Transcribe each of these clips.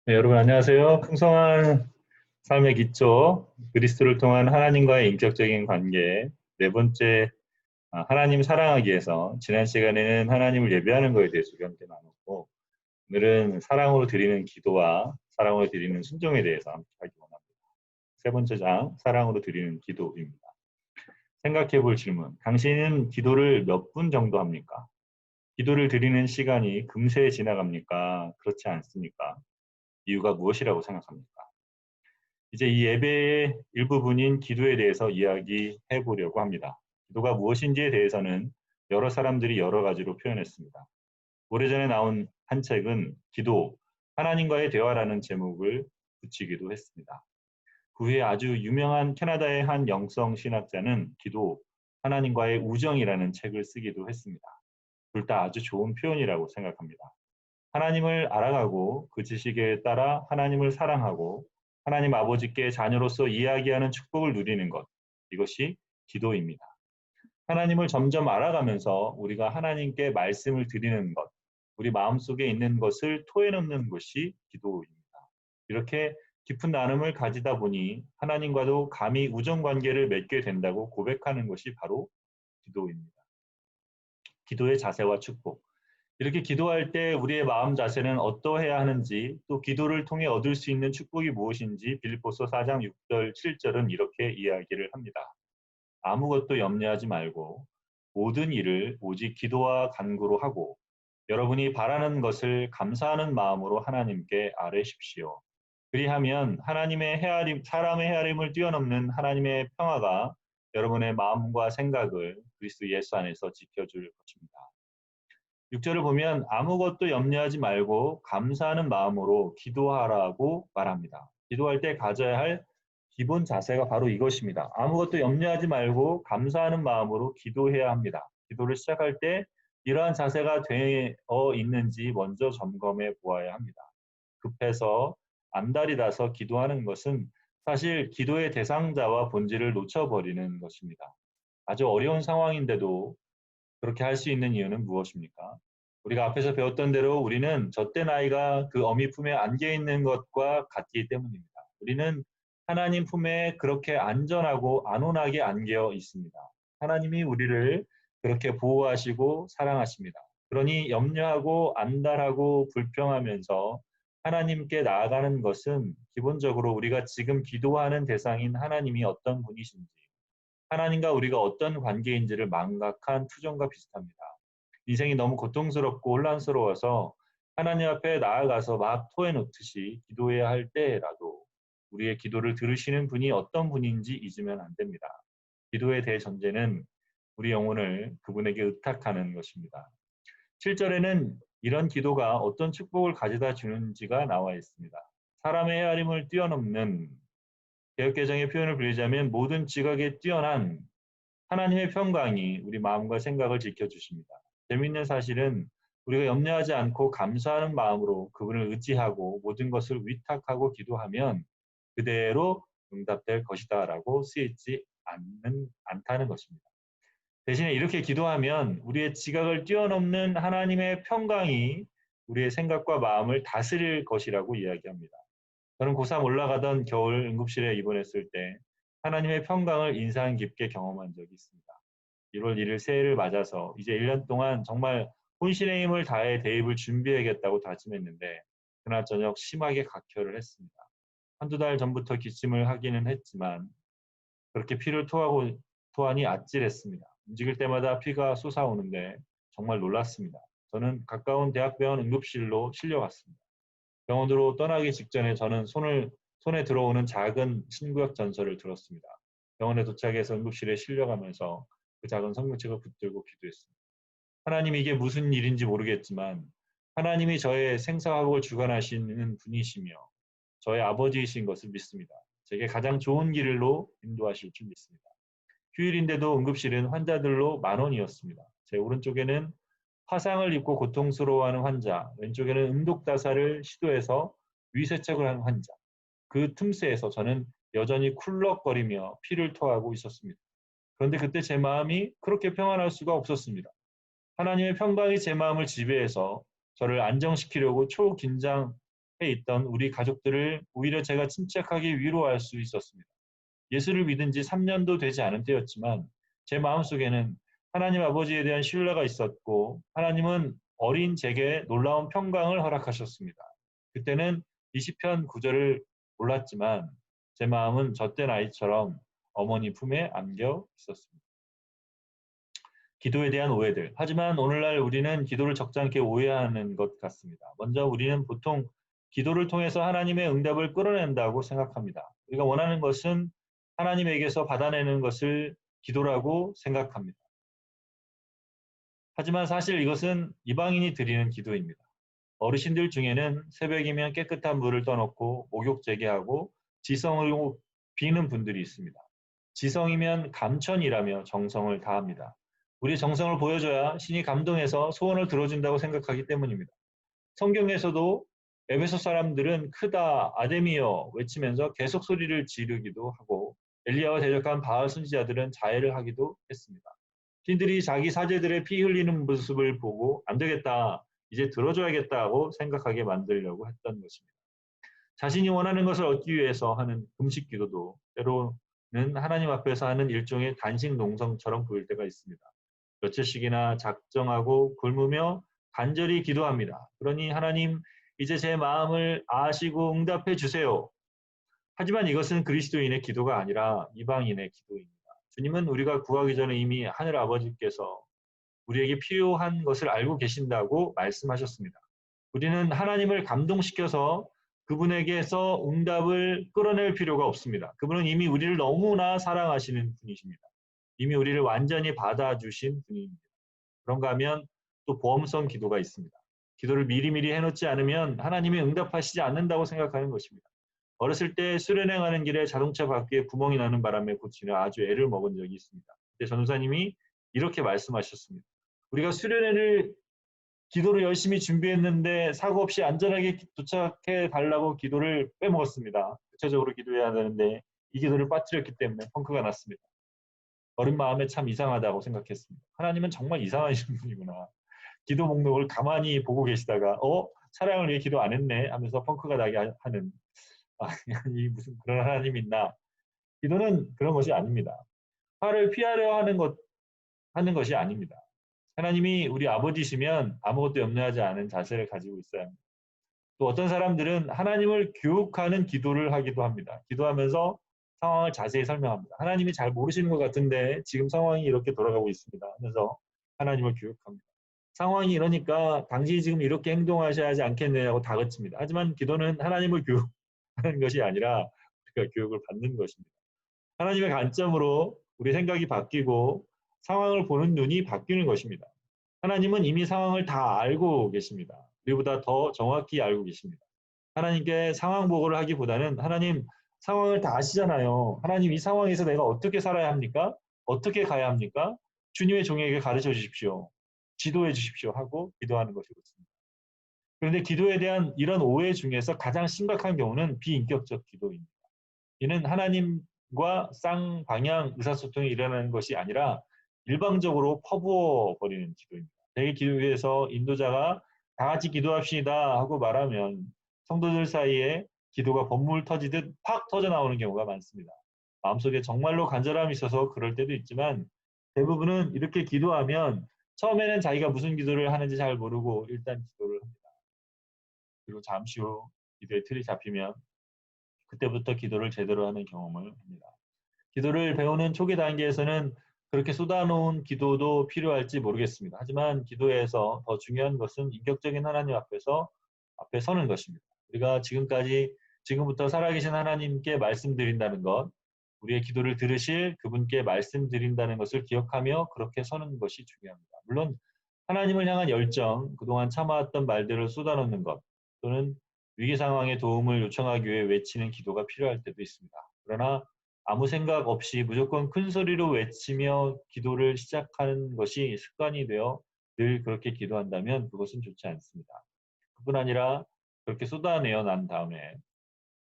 네, 여러분 안녕하세요. 풍성한 삶의 기초, 그리스도를 통한 하나님과의 인격적인 관계, 네 번째, 하나님 사랑하기에서 지난 시간에는 하나님을 예배하는 것에 대해서 우리 함께 나눴고, 오늘은 사랑으로 드리는 기도와 사랑으로 드리는 순종에 대해서 함께 하기 원합니다. 세 번째 장, 사랑으로 드리는 기도입니다. 생각해 볼 질문, 당신은 기도를 몇 분 정도 합니까? 기도를 드리는 시간이 금세 지나갑니까? 그렇지 않습니까? 이유가 무엇이라고 생각합니까? 이제 이 예배의 일부분인 기도에 대해서 이야기해 보려고 합니다. 기도가 무엇인지에 대해서는 여러 사람들이 여러 가지로 표현했습니다. 오래전에 나온 한 책은 기도, 하나님과의 대화라는 제목을 붙이기도 했습니다. 그 후에 아주 유명한 캐나다의 한 영성 신학자는 기도, 하나님과의 우정이라는 책을 쓰기도 했습니다. 둘 다 아주 좋은 표현이라고 생각합니다. 하나님을 알아가고 그 지식에 따라 하나님을 사랑하고 하나님 아버지께 자녀로서 이야기하는 축복을 누리는 것. 이것이 기도입니다. 하나님을 점점 알아가면서 우리가 하나님께 말씀을 드리는 것, 우리 마음속에 있는 것을 토해놓는 것이 기도입니다. 이렇게 깊은 나눔을 가지다 보니 하나님과도 감히 우정 관계를 맺게 된다고 고백하는 것이 바로 기도입니다. 기도의 자세와 축복. 이렇게 기도할 때 우리의 마음 자세는 어떠해야 하는지, 또 기도를 통해 얻을 수 있는 축복이 무엇인지 빌립보서 4장 6절 7절은 이렇게 이야기를 합니다. 아무것도 염려하지 말고 모든 일을 오직 기도와 간구로 하고 여러분이 바라는 것을 감사하는 마음으로 하나님께 아뢰십시오. 그리하면 하나님의 헤아림, 사람의 헤아림을 뛰어넘는 하나님의 평화가 여러분의 마음과 생각을 그리스도 예수 안에서 지켜줄 것입니다. 6절을 보면 아무것도 염려하지 말고 감사하는 마음으로 기도하라고 말합니다. 기도할 때 가져야 할 기본 자세가 바로 이것입니다. 아무것도 염려하지 말고 감사하는 마음으로 기도해야 합니다. 기도를 시작할 때 이러한 자세가 되어 있는지 먼저 점검해 보아야 합니다. 급해서 안달이 나서 기도하는 것은 사실 기도의 대상자와 본질을 놓쳐버리는 것입니다. 아주 어려운 상황인데도 그렇게 할 수 있는 이유는 무엇입니까? 우리가 앞에서 배웠던 대로 우리는 젖된 아이가 그 어미 품에 안겨 있는 것과 같기 때문입니다. 우리는 하나님 품에 그렇게 안전하고 안온하게 안겨 있습니다. 하나님이 우리를 그렇게 보호하시고 사랑하십니다. 그러니 염려하고 안달하고 불평하면서 하나님께 나아가는 것은 기본적으로 우리가 지금 기도하는 대상인 하나님이 어떤 분이신지, 하나님과 우리가 어떤 관계인지를 망각한 투정과 비슷합니다. 인생이 너무 고통스럽고 혼란스러워서 하나님 앞에 나아가서 막 토해놓듯이 기도해야 할 때라도 우리의 기도를 들으시는 분이 어떤 분인지 잊으면 안 됩니다. 기도의 대전제는 우리 영혼을 그분에게 의탁하는 것입니다. 7절에는 이런 기도가 어떤 축복을 가져다 주는지가 나와 있습니다. 사람의 헤아림을 뛰어넘는, 개혁개정의 표현을 빌리자면 모든 지각에 뛰어난 하나님의 평강이 우리 마음과 생각을 지켜주십니다. 재미있는 사실은 우리가 염려하지 않고 감사하는 마음으로 그분을 의지하고 모든 것을 위탁하고 기도하면 그대로 응답될 것이다라고 쓰이지 않다는 것입니다. 대신에 이렇게 기도하면 우리의 지각을 뛰어넘는 하나님의 평강이 우리의 생각과 마음을 다스릴 것이라고 이야기합니다. 저는 고3 올라가던 겨울 응급실에 입원했을 때 하나님의 평강을 인상 깊게 경험한 적이 있습니다. 1월 1일 새해를 맞아서 이제 1년 동안 정말 혼신의 힘을 다해 대입을 준비해야겠다고 다짐했는데 그날 저녁 심하게 각혈을 했습니다. 한두 달 전부터 기침을 하기는 했지만 그렇게 피를 토하니 아찔했습니다. 움직일 때마다 피가 솟아오는데 정말 놀랐습니다. 저는 가까운 대학병원 응급실로 실려갔습니다. 병원으로 떠나기 직전에 저는 손에 들어오는 작은 신구약 전설을 들었습니다. 병원에 도착해서 응급실에 실려가면서 그 작은 성경책을 붙들고 기도했습니다. 하나님, 이게 무슨 일인지 모르겠지만 하나님이 저의 생사화복을 주관하시는 분이시며 저의 아버지이신 것을 믿습니다. 제게 가장 좋은 길로 인도하실 줄 믿습니다. 휴일인데도 응급실은 환자들로 만원이었습니다. 제 오른쪽에는 화상을 입고 고통스러워하는 환자, 왼쪽에는 음독다사를 시도해서 위세척을 한 환자. 그 틈새에서 저는 여전히 쿨럭거리며 피를 토하고 있었습니다. 그런데 그때 제 마음이 그렇게 평안할 수가 없었습니다. 하나님의 평강이 제 마음을 지배해서 저를 안정시키려고 초긴장 있던 우리 가족들을 오히려 제가 침착하게 위로할 수 있었습니다. 예수를 믿은 지 3년도 되지 않은 때였지만 제 마음속에는 하나님 아버지에 대한 신뢰가 있었고 하나님은 어린 제게 놀라운 평강을 허락하셨습니다. 그때는 이 시편 9절을 몰랐지만 제 마음은 젖된 아이처럼 어머니 품에 안겨 있었습니다. 기도에 대한 오해들. 하지만 오늘날 우리는 기도를 적잖게 오해하는 것 같습니다. 먼저 우리는 보통 기도를 통해서 하나님의 응답을 끌어낸다고 생각합니다. 우리가 원하는 것은 하나님에게서 받아내는 것을 기도라고 생각합니다. 하지만 사실 이것은 이방인이 드리는 기도입니다. 어르신들 중에는 새벽이면 깨끗한 물을 떠놓고 목욕 재개하고 지성을 비는 분들이 있습니다. 지성이면 감천이라며 정성을 다합니다. 우리의 정성을 보여줘야 신이 감동해서 소원을 들어준다고 생각하기 때문입니다. 성경에서도 에베소 사람들은 크다 아데미여 외치면서 계속 소리를 지르기도 하고 엘리야와 대적한 바알 선지자들은 자해를 하기도 했습니다. 신들이 자기 사제들의 피 흘리는 모습을 보고 안 되겠다, 이제 들어줘야겠다고 생각하게 만들려고 했던 것입니다. 자신이 원하는 것을 얻기 위해서 하는 금식 기도도 때로는 하나님 앞에서 하는 일종의 단식 농성처럼 보일 때가 있습니다. 며칠씩이나 작정하고 굶으며 간절히 기도합니다. 그러니 하나님 이제 제 마음을 아시고 응답해 주세요. 하지만 이것은 그리스도인의 기도가 아니라 이방인의 기도입니다. 주님은 우리가 구하기 전에 이미 하늘 아버지께서 우리에게 필요한 것을 알고 계신다고 말씀하셨습니다. 우리는 하나님을 감동시켜서 그분에게서 응답을 끌어낼 필요가 없습니다. 그분은 이미 우리를 너무나 사랑하시는 분이십니다. 이미 우리를 완전히 받아주신 분입니다. 그런가 하면 또 보험성 기도가 있습니다. 기도를 미리미리 해놓지 않으면 하나님이 응답하시지 않는다고 생각하는 것입니다. 어렸을 때 수련행하는 길에 자동차 바퀴에 구멍이 나는 바람에 고치려 아주 애를 먹은 적이 있습니다. 그때 전도사님이 이렇게 말씀하셨습니다. 우리가 수련회를 기도를 열심히 준비했는데 사고 없이 안전하게 도착해 달라고 기도를 빼먹었습니다. 구체적으로 기도해야 되는데 이 기도를 빠뜨렸기 때문에 펑크가 났습니다. 어린 마음에 참 이상하다고 생각했습니다. 하나님은 정말 이상하신 분이구나. 기도 목록을 가만히 보고 계시다가 사랑을 위해 기도 안 했네 하면서 펑크가 나게 하는 아니 무슨 그런 하나님이 있나. 기도는 그런 것이 아닙니다. 화를 피하려 하는 것이 아닙니다. 하나님이 우리 아버지시면 아무것도 염려하지 않은 자세를 가지고 있어야 합니다. 또 어떤 사람들은 하나님을 교육하는 기도를 하기도 합니다. 기도하면서 상황을 자세히 설명합니다. 하나님이 잘 모르시는 것 같은데 지금 상황이 이렇게 돌아가고 있습니다 하면서 하나님을 교육합니다. 상황이 이러니까 당신이 지금 이렇게 행동하셔야 하지 않겠느냐고 다그칩니다. 하지만 기도는 하나님을 교육하는 것이 아니라 우리가 교육을 받는 것입니다. 하나님의 관점으로 우리 생각이 바뀌고 상황을 보는 눈이 바뀌는 것입니다. 하나님은 이미 상황을 다 알고 계십니다. 우리보다 더 정확히 알고 계십니다. 하나님께 상황 보고를 하기보다는 하나님 상황을 다 아시잖아요. 하나님 이 상황에서 내가 어떻게 살아야 합니까? 어떻게 가야 합니까? 주님의 종에게 가르쳐 주십시오. 지도해 주십시오 하고 기도하는 것이 옳습니다. 그런데 기도에 대한 이런 오해 중에서 가장 심각한 경우는 비인격적 기도입니다. 이는 하나님과 쌍방향 의사소통이 일어나는 것이 아니라 일방적으로 퍼부어 버리는 기도입니다. 대개 기도회에서 인도자가 다 같이 기도합시다 하고 말하면 성도들 사이에 기도가 번물 터지듯 팍 터져 나오는 경우가 많습니다. 마음속에 정말로 간절함이 있어서 그럴 때도 있지만 대부분은 이렇게 기도하면 처음에는 자기가 무슨 기도를 하는지 잘 모르고 일단 기도를 합니다. 그리고 잠시 후 기도의 틀이 잡히면 그때부터 기도를 제대로 하는 경험을 합니다. 기도를 배우는 초기 단계에서는 그렇게 쏟아놓은 기도도 필요할지 모르겠습니다. 하지만 기도에서 더 중요한 것은 인격적인 하나님 앞에 서는 것입니다. 우리가 지금부터 살아계신 하나님께 말씀드린다는 것, 우리의 기도를 들으실 그분께 말씀드린다는 것을 기억하며 그렇게 서는 것이 중요합니다. 물론 하나님을 향한 열정, 그동안 참아왔던 말들을 쏟아놓는 것, 또는 위기 상황에 도움을 요청하기 위해 외치는 기도가 필요할 때도 있습니다. 그러나 아무 생각 없이 무조건 큰 소리로 외치며 기도를 시작하는 것이 습관이 되어 늘 그렇게 기도한다면 그것은 좋지 않습니다. 그뿐 아니라 그렇게 쏟아내어 난 다음에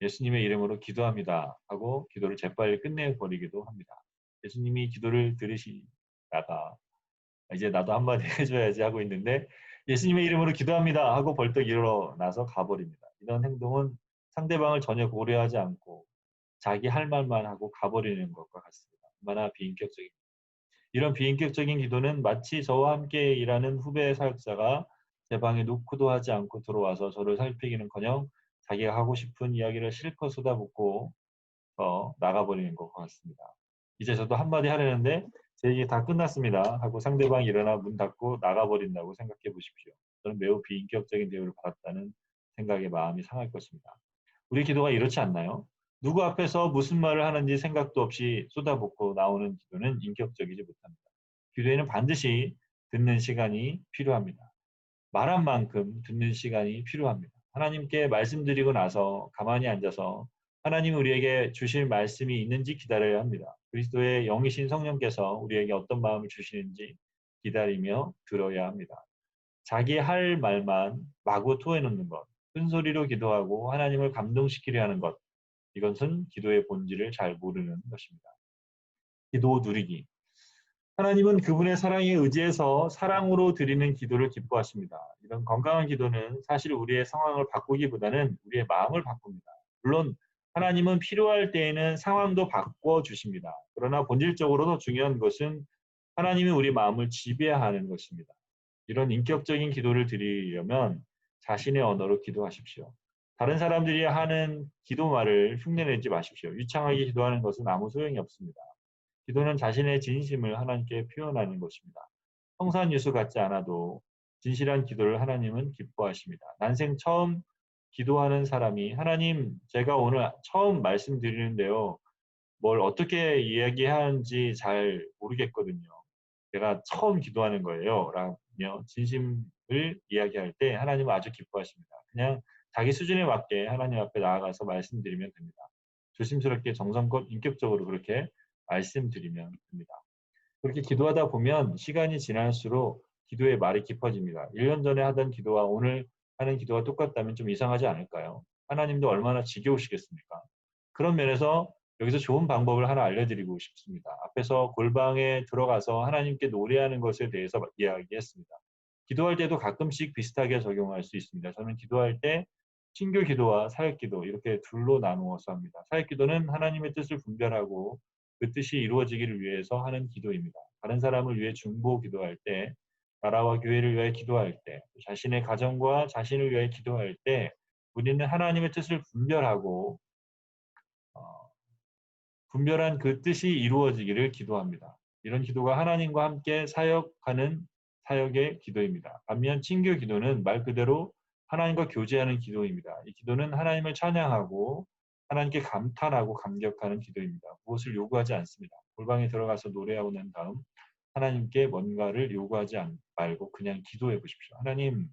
예수님의 이름으로 기도합니다 하고 기도를 재빨리 끝내버리기도 합니다. 예수님이 기도를 들으시다가 이제 나도 한마디 해줘야지 하고 있는데 예수님의 이름으로 기도합니다 하고 벌떡 일어나서 가버립니다. 이런 행동은 상대방을 전혀 고려하지 않고 자기 할 말만 하고 가버리는 것과 같습니다. 얼마나 비인격적입니다. 이런 비인격적인 기도는 마치 저와 함께 일하는 후배 사역자가 제 방에 노크도 하지 않고 들어와서 저를 살피기는커녕 자기가 하고 싶은 이야기를 실컷 쏟아붓고 나가버리는 것과 같습니다. 이제 저도 한마디 하려는데 제 얘기 다 끝났습니다 하고 상대방이 일어나 문 닫고 나가버린다고 생각해 보십시오. 저는 매우 비인격적인 대우를 받았다는 생각에 마음이 상할 것입니다. 우리 기도가 이렇지 않나요? 누구 앞에서 무슨 말을 하는지 생각도 없이 쏟아붓고 나오는 기도는 인격적이지 못합니다. 기도에는 반드시 듣는 시간이 필요합니다. 말한 만큼 듣는 시간이 필요합니다. 하나님께 말씀드리고 나서 가만히 앉아서 하나님이 우리에게 주실 말씀이 있는지 기다려야 합니다. 그리스도의 영이신 성령께서 우리에게 어떤 마음을 주시는지 기다리며 들어야 합니다. 자기 할 말만 마구 토해놓는 것, 큰 소리로 기도하고 하나님을 감동시키려 하는 것, 이것은 기도의 본질을 잘 모르는 것입니다. 기도 누리기. 하나님은 그분의 사랑에 의지해서 사랑으로 드리는 기도를 기뻐하십니다. 이런 건강한 기도는 사실 우리의 상황을 바꾸기보다는 우리의 마음을 바꿉니다. 물론 하나님은 필요할 때에는 상황도 바꿔주십니다. 그러나 본질적으로 더 중요한 것은 하나님이 우리 마음을 지배하는 것입니다. 이런 인격적인 기도를 드리려면 자신의 언어로 기도하십시오. 다른 사람들이 하는 기도말을 흉내내지 마십시오. 유창하게 기도하는 것은 아무 소용이 없습니다. 기도는 자신의 진심을 하나님께 표현하는 것입니다. 성산유수 같지 않아도 진실한 기도를 하나님은 기뻐하십니다. 난생 처음 기도하는 사람이 하나님 제가 오늘 처음 말씀드리는데요. 뭘 어떻게 이야기하는지 잘 모르겠거든요. 제가 처음 기도하는 거예요. 라며 진심을 이야기할 때 하나님은 아주 기뻐하십니다. 그냥 자기 수준에 맞게 하나님 앞에 나아가서 말씀드리면 됩니다. 조심스럽게 정성껏 인격적으로 그렇게 말씀드리면 됩니다. 그렇게 기도하다 보면 시간이 지날수록 기도의 말이 깊어집니다. 1년 전에 하던 기도와 오늘 하는 기도가 똑같다면 좀 이상하지 않을까요? 하나님도 얼마나 지겨우시겠습니까? 그런 면에서 여기서 좋은 방법을 하나 알려드리고 싶습니다. 앞에서 골방에 들어가서 하나님께 노래하는 것에 대해서 이야기했습니다. 기도할 때도 가끔씩 비슷하게 적용할 수 있습니다. 저는 기도할 때 신교 기도와 사역 기도 이렇게 둘로 나누어서 합니다. 사역 기도는 하나님의 뜻을 분별하고 그 뜻이 이루어지기를 위해서 하는 기도입니다. 다른 사람을 위해 중보 기도할 때, 나라와 교회를 위해 기도할 때, 자신의 가정과 자신을 위해 기도할 때 우리는 하나님의 뜻을 분별하고 분별한 그 뜻이 이루어지기를 기도합니다. 이런 기도가 하나님과 함께 사역하는 사역의 기도입니다. 반면 친교 기도는 말 그대로 하나님과 교제하는 기도입니다. 이 기도는 하나님을 찬양하고 하나님께 감탄하고 감격하는 기도입니다. 무엇을 요구하지 않습니다. 골방에 들어가서 노래하고 난 다음 하나님께 뭔가를 요구하지 말고 그냥 기도해 보십시오. 하나님,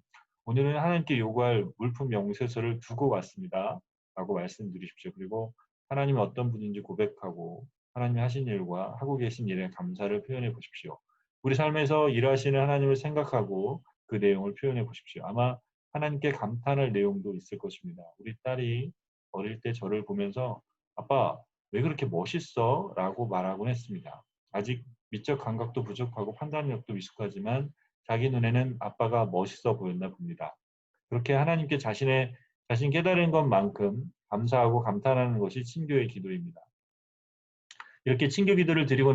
오늘은 하나님께 요구할 물품 명세서를 두고 왔습니다. 라고 말씀드리십시오. 그리고 하나님이 어떤 분인지 고백하고 하나님이 하신 일과 하고 계신 일에 감사를 표현해 보십시오. 우리 삶에서 일하시는 하나님을 생각하고 그 내용을 표현해 보십시오. 아마 하나님께 감탄할 내용도 있을 것입니다. 우리 딸이 어릴 때 저를 보면서 아빠 왜 그렇게 멋있어? 라고 말하곤 했습니다. 아직 미적 감각도 부족하고 판단력도 미숙하지만 자기 눈에는 아빠가 멋있어 보였나 봅니다. 그렇게 하나님께 자신 깨달은 것만큼 감사하고 감탄하는 것이 친교의 기도입니다. 이렇게 친교 기도를 드리고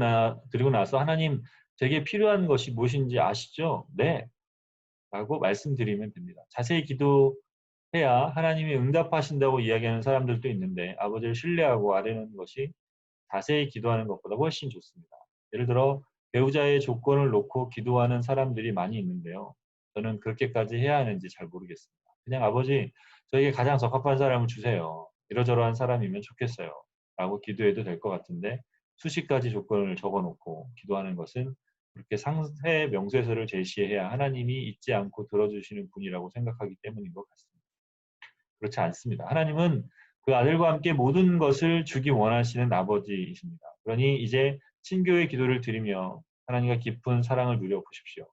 나서 하나님 제게 필요한 것이 무엇인지 아시죠? 네. 라고 말씀드리면 됩니다. 자세히 기도해야 하나님이 응답하신다고 이야기하는 사람들도 있는데 아버지를 신뢰하고 아뢰는 것이 자세히 기도하는 것보다 훨씬 좋습니다. 예를 들어 배우자의 조건을 놓고 기도하는 사람들이 많이 있는데요. 저는 그렇게까지 해야 하는지 잘 모르겠습니다. 그냥 아버지 저에게 가장 적합한 사람을 주세요. 이러저러한 사람이면 좋겠어요. 라고 기도해도 될 것 같은데 수십 가지 조건을 적어놓고 기도하는 것은 그렇게 상세 명세서를 제시해야 하나님이 잊지 않고 들어주시는 분이라고 생각하기 때문인 것 같습니다. 그렇지 않습니다. 하나님은 그 아들과 함께 모든 것을 주기 원하시는 아버지이십니다. 그러니 이제 친교의 기도를 드리며 하나님과 깊은 사랑을 누려보십시오.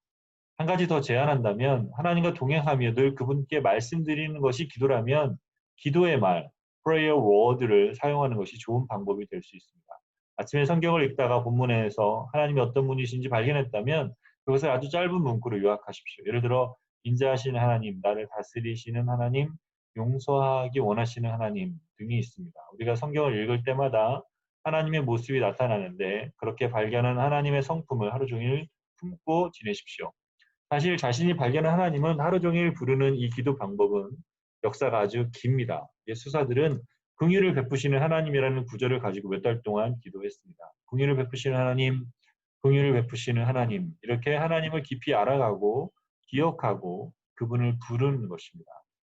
한 가지 더 제안한다면 하나님과 동행하며 늘 그분께 말씀드리는 것이 기도라면 기도의 말, prayer word를 사용하는 것이 좋은 방법이 될 수 있습니다. 아침에 성경을 읽다가 본문에서 하나님이 어떤 분이신지 발견했다면 그것을 아주 짧은 문구로 요약하십시오. 예를 들어 인자하신 하나님, 나를 다스리시는 하나님, 용서하기 원하시는 하나님 등이 있습니다. 우리가 성경을 읽을 때마다 하나님의 모습이 나타나는데 그렇게 발견한 하나님의 성품을 하루 종일 품고 지내십시오. 사실 자신이 발견한 하나님은 하루 종일 부르는 이 기도 방법은 역사가 아주 깁니다. 수사들은 긍휼을 베푸시는 하나님이라는 구절을 가지고 몇 달 동안 기도했습니다. 긍휼을 베푸시는 하나님, 긍휼을 베푸시는 하나님, 이렇게 하나님을 깊이 알아가고 기억하고 그분을 부르는 것입니다.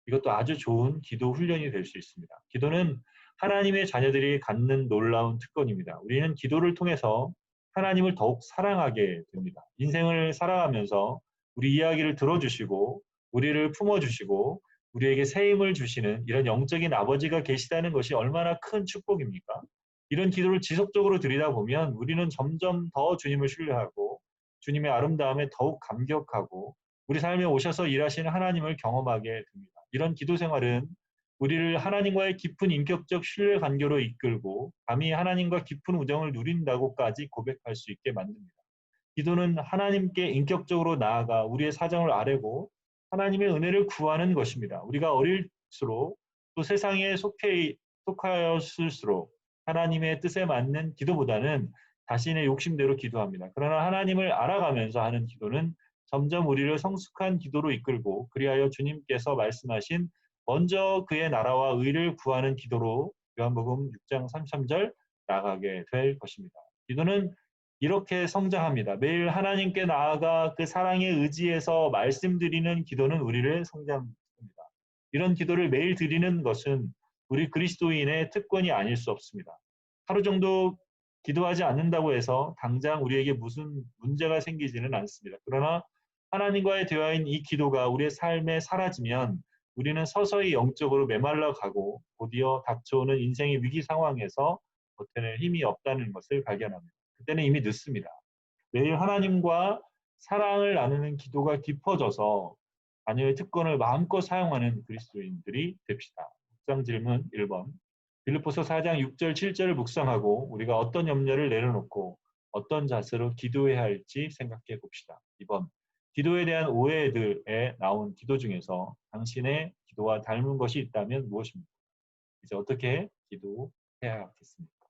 이것도 아주 좋은 기도 훈련이 될 수 있습니다. 기도는 하나님의 자녀들이 갖는 놀라운 특권입니다. 우리는 기도를 통해서 하나님을 더욱 사랑하게 됩니다. 인생을 살아가면서 우리 이야기를 들어주시고 우리를 품어주시고 우리에게 새 힘을 주시는 이런 영적인 아버지가 계시다는 것이 얼마나 큰 축복입니까? 이런 기도를 지속적으로 드리다 보면 우리는 점점 더 주님을 신뢰하고 주님의 아름다움에 더욱 감격하고 우리 삶에 오셔서 일하시는 하나님을 경험하게 됩니다. 이런 기도 생활은 우리를 하나님과의 깊은 인격적 신뢰 관계로 이끌고 감히 하나님과 깊은 우정을 누린다고까지 고백할 수 있게 만듭니다. 기도는 하나님께 인격적으로 나아가 우리의 사정을 아뢰고 하나님의 은혜를 구하는 것입니다. 우리가 어릴수록 또 세상에 속하였을수록 하나님의 뜻에 맞는 기도보다는 자신의 욕심대로 기도합니다. 그러나 하나님을 알아가면서 하는 기도는 점점 우리를 성숙한 기도로 이끌고 그리하여 주님께서 말씀하신 먼저 그의 나라와 의를 구하는 기도로 요한복음 6장 33절 나가게 될 것입니다. 기도는 이렇게 성장합니다. 매일 하나님께 나아가 그 사랑의 의지에서 말씀드리는 기도는 우리를 성장합니다. 이런 기도를 매일 드리는 것은 우리 그리스도인의 특권이 아닐 수 없습니다. 하루 정도 기도하지 않는다고 해서 당장 우리에게 무슨 문제가 생기지는 않습니다. 그러나 하나님과의 대화인 이 기도가 우리의 삶에 사라지면 우리는 서서히 영적으로 메말라 가고 곧이어 닥쳐오는 인생의 위기 상황에서 버텨낼 힘이 없다는 것을 발견합니다. 그때는 이미 늦습니다. 매일 하나님과 사랑을 나누는 기도가 깊어져서 자녀의 특권을 마음껏 사용하는 그리스도인들이 됩시다. 묵상 질문 1번. 빌립보서 4장 6절 7절을 묵상하고 우리가 어떤 염려를 내려놓고 어떤 자세로 기도해야 할지 생각해 봅시다. 2번. 기도에 대한 오해들에 나온 기도 중에서 당신의 기도와 닮은 것이 있다면 무엇입니까? 이제 어떻게 기도해야 하겠습니까?